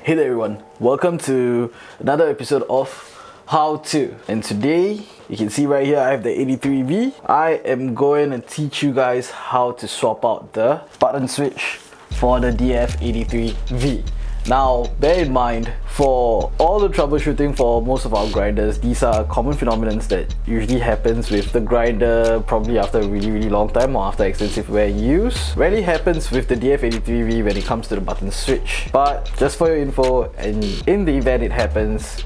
Hey there everyone, welcome to another episode of How To. And today, you can see right here I have the 83V. I am going to teach you guys how to swap out the button switch for the DF83V. Now, bear in mind, for all the troubleshooting for most of our grinders, these are common phenomena that usually happens with the grinder probably after a really long time or after extensive wear and use. Rarely happens with the DF83V when it comes to the button switch. But just for your info, and in the event it happens,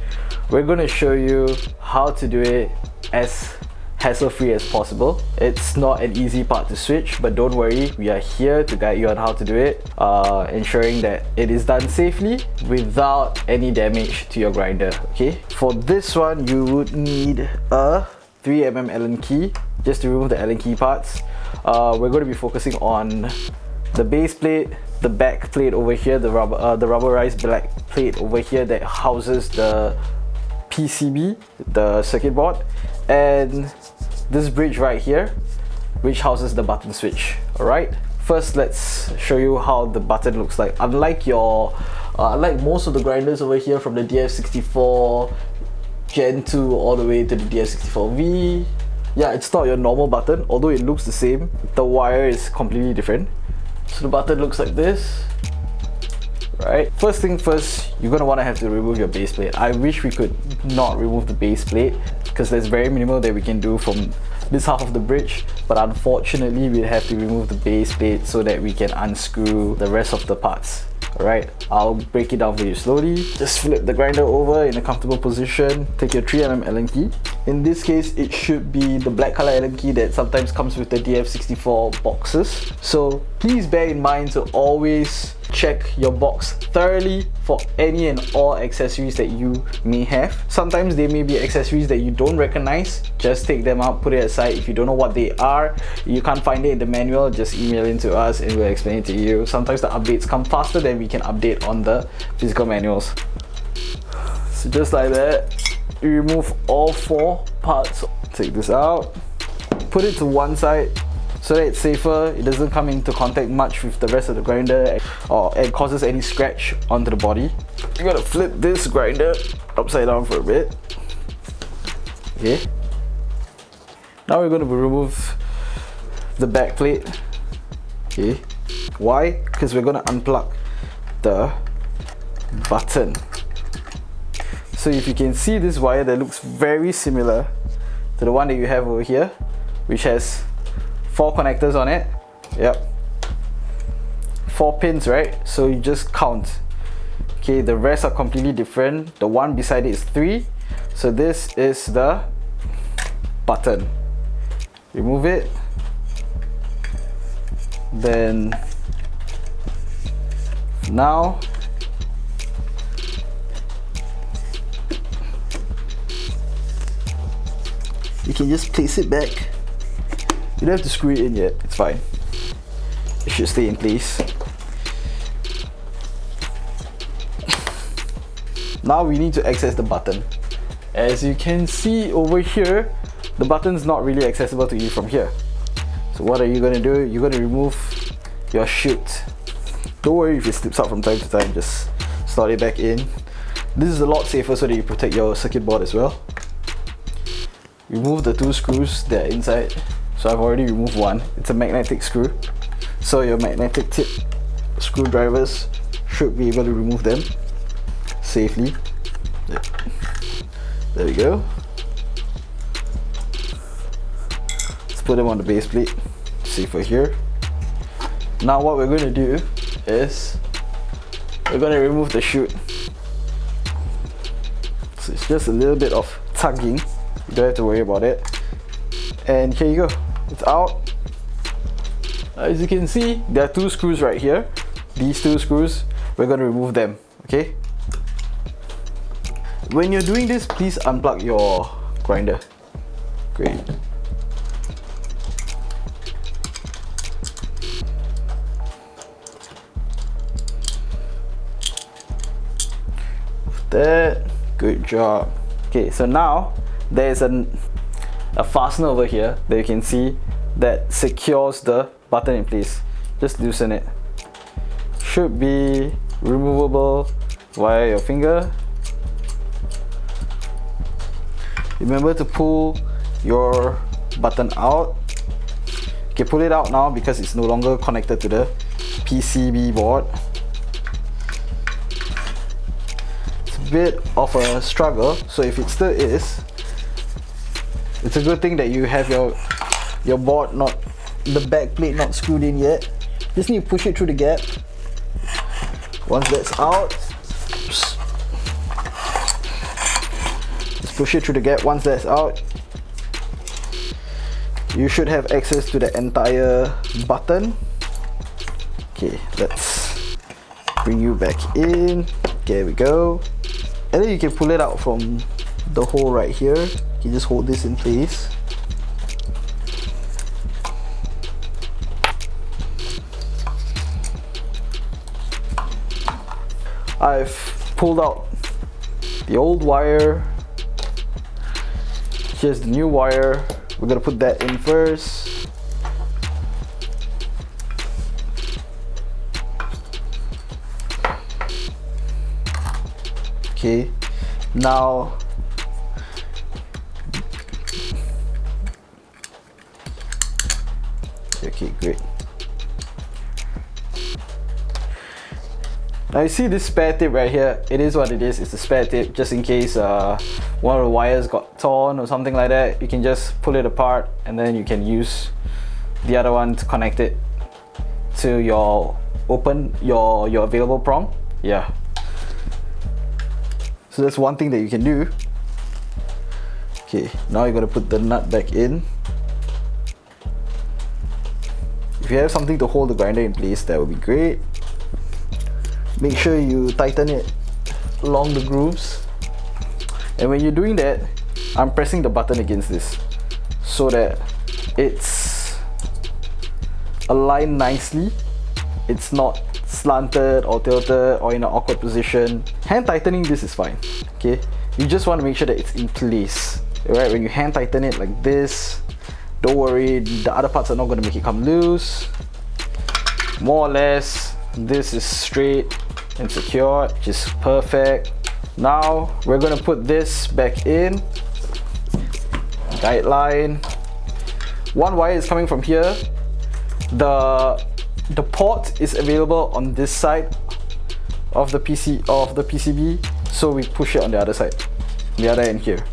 we're going to show you how to do it as hassle-free as possible. It's not an easy part to switch, but don't worry, we are here to guide you on how to do it, ensuring that it is done safely without any damage to your grinder. Okay, for this one you would need a 3mm Allen key just to remove the Allen key parts. We're going to be focusing on the base plate, the back plate over here, the rubberized black plate over here that houses the PCB, the circuit board, and this bridge right here which houses the button switch. Alright, first let's show you how the button looks like. Unlike most of the grinders over here, from the DF64 Gen 2 all the way to the DF64V, yeah, it's not your normal button, although it looks the same. The wire is completely different. So the button looks like this. Right, first thing first, you're going to want to have to remove your base plate. I wish we could not remove the base plate because there's very minimal that we can do from this half of the bridge, but unfortunately we'll have to remove the base plate so that we can unscrew the rest of the parts. Alright, I'll break it down for you slowly. Just flip the grinder over in a comfortable position. Take your 3mm Allen key. In this case, it should be the black color Allen key that sometimes comes with the DF64 boxes. So please bear in mind to always check your box thoroughly for any and all accessories that you may have. Sometimes there may be accessories that you don't recognize. Just take them out, put it aside. If you don't know what they are, you can't find it in the manual, just email it to us and we'll explain it to you. Sometimes the updates come faster than we can update on the physical manuals. So just like that, you remove all four parts. Take this out, put it to one side so that it's safer. It doesn't come into contact much with the rest of the grinder or it causes any scratch onto the body. You gotta flip this grinder upside down for a bit. Okay, now we're going to remove the back plate. Okay, why? Because we're going to unplug the button. So if you can see this wire that looks very similar to the one that you have over here, which has 4 connectors on it. Yep, 4 pins, right? So you just count. Okay, the rest are completely different. The one beside it is 3. So this is the button. Remove it. Then now you can just place it back. You don't have to screw it in yet, it's fine. It should stay in place. Now we need to access the button. As you can see over here, the button's not really accessible to you from here. So what are you going to do? You're going to remove your chute. Don't worry if it slips out from time to time, just slot it back in. This is a lot safer so that you protect your circuit board as well. Remove the 2 screws that are inside. So I've already removed one. It's a magnetic screw. So your magnetic tip screwdrivers should be able to remove them safely. There we go. Let's put them on the base plate. Safer here. Now what we're going to do is we're going to remove the chute. So it's just a little bit of tugging. You don't have to worry about it. And here you go. It's out. As you can see, there are 2 screws right here. These 2 screws, we're going to remove them. Okay? When you're doing this, please unplug your grinder. Great. That, good job. Okay, so now there's a fastener over here that you can see that secures the button in place. Just loosen it. Should be removable via your finger. Remember to pull your button out. Okay, pull it out now because it's no longer connected to the PCB board. It's a bit of a struggle, so if it still is, it's a good thing that you have your board not, the back plate not screwed in yet. Just need to push it through the gap. Once that's out, just push it through the gap. Once that's out, you should have access to the entire button. Okay, let's bring you back in. There we go. And then you can pull it out from the hole right here. You just hold this in place. I've pulled out the old wire. Here's the new wire. We're gonna put that in first. Okay, now okay, great. Now you see this spare tip right here. It is what it is. It's a spare tip just in case one of the wires got torn or something like that. You can just pull it apart and then you can use the other one to connect it to your available prom. Yeah. So that's one thing that you can do. Okay, now you're gonna put the nut back in. If you have something to hold the grinder in place, that would be great. Make sure you tighten it along the grooves. And when you're doing that, I'm pressing the button against this so that it's aligned nicely. It's not slanted or tilted or in an awkward position. Hand tightening this is fine. Okay, you just want to make sure that it's in place. Alright, when you hand tighten it like this, don't worry, the other parts are not going to make it come loose. More or less, this is straight and secured, which is perfect. Now we're going to put this back in. Guideline. One wire is coming from here. The port is available on this side of the PCB, so we push it on the other side, the other end here.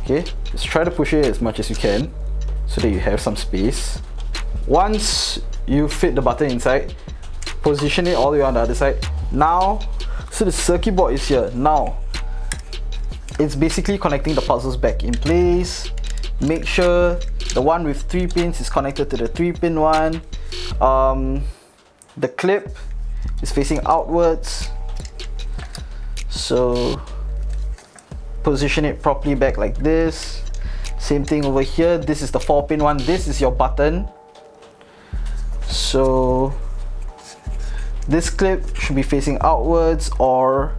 Okay, just try to push it as much as you can so that you have some space. Once you fit the button inside, position it all the way on the other side. Now, so the circuit board is here. Now, it's basically connecting the puzzles back in place. Make sure the one with 3 pins is connected to the 3-pin one. The clip is facing outwards. So, position it properly back like this. Same thing over here. This is the 4-pin one. This is your button. So this clip should be facing outwards, or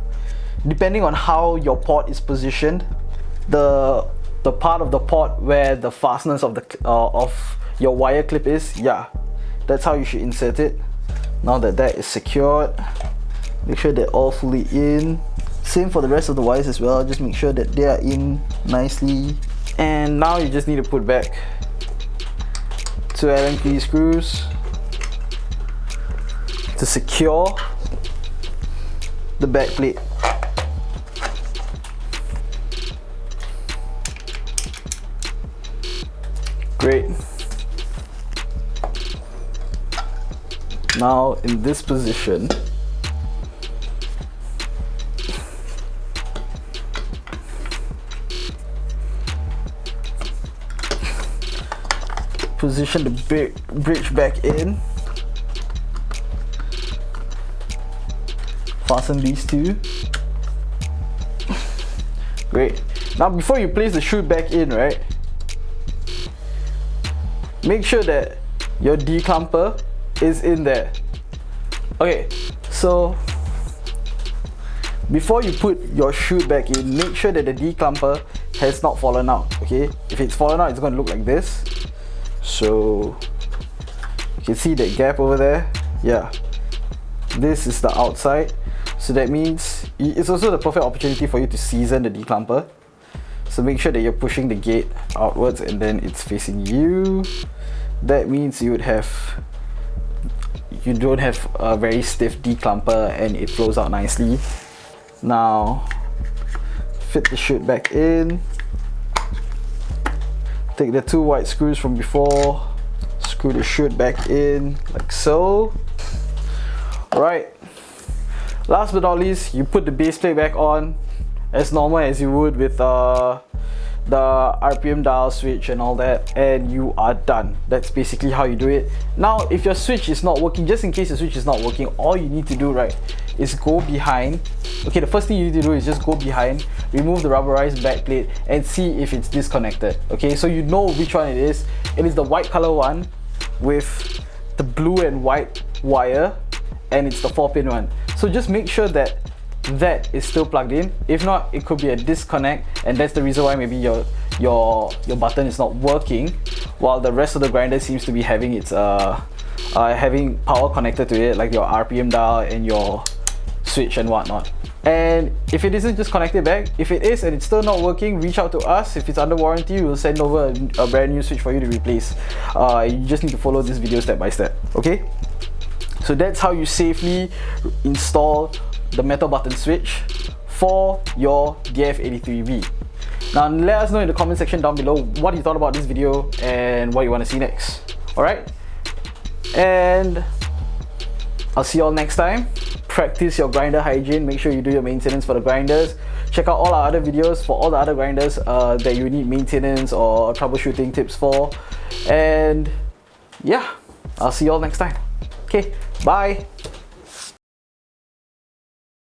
depending on how your port is positioned, the part of the port where the fasteners of your wire clip is, yeah, that's how you should insert it. Now that that is secured, make sure they're all fully in. Same for the rest of the wires as well. Just make sure that they are in nicely. And now you just need to put back 2 Allen key screws to secure the back plate. Great. Now in this position, position the bridge back in. Fasten these two. Great. Now before you place the chute back in, right, make sure that your declumper is in there. Okay, so before you put your chute back in, make sure that the declumper has not fallen out. Okay, if it's fallen out, it's going to look like this. So you can see that gap over there. Yeah, this is the outside. So that means it's also the perfect opportunity for you to season the declumper. So make sure that you're pushing the gate outwards and then it's facing you. That means you don't have a very stiff declumper and it flows out nicely. Now fit the chute back in. Take the 2 white screws from before, screw the chute back in like so. Alright, last but not least, you put the base plate back on as normal as you would with the RPM dial switch and all that, and you are done. That's basically how you do it. Now if your switch is not working, just in case the switch is not working, all you need to do, right, is go behind. Okay, the first thing you need to do is just go behind, remove the rubberized back plate and see if it's disconnected. Okay, so you know which one it is. It is the white color one with the blue and white wire, and it's the 4-pin one. So just make sure that that is still plugged in. If not, it could be a disconnect, and that's the reason why maybe your button is not working while the rest of the grinder seems to be having its having power connected to it, like your RPM dial and your switch and whatnot. And if it isn't just connected back, if it is and it's still not working, reach out to us. If it's under warranty, we'll send over a brand new switch for you to replace. You just need to follow this video step by step. Okay, so that's how you safely install the metal button switch for your DF83V. Now let us know in the comment section down below what you thought about this video and what you want to see next. Alright, and I'll see you all next time. Practice your grinder hygiene, make sure you do your maintenance for the grinders. Check out all our other videos for all the other grinders that you need maintenance or troubleshooting tips for. And yeah, I'll see you all next time. Okay, bye.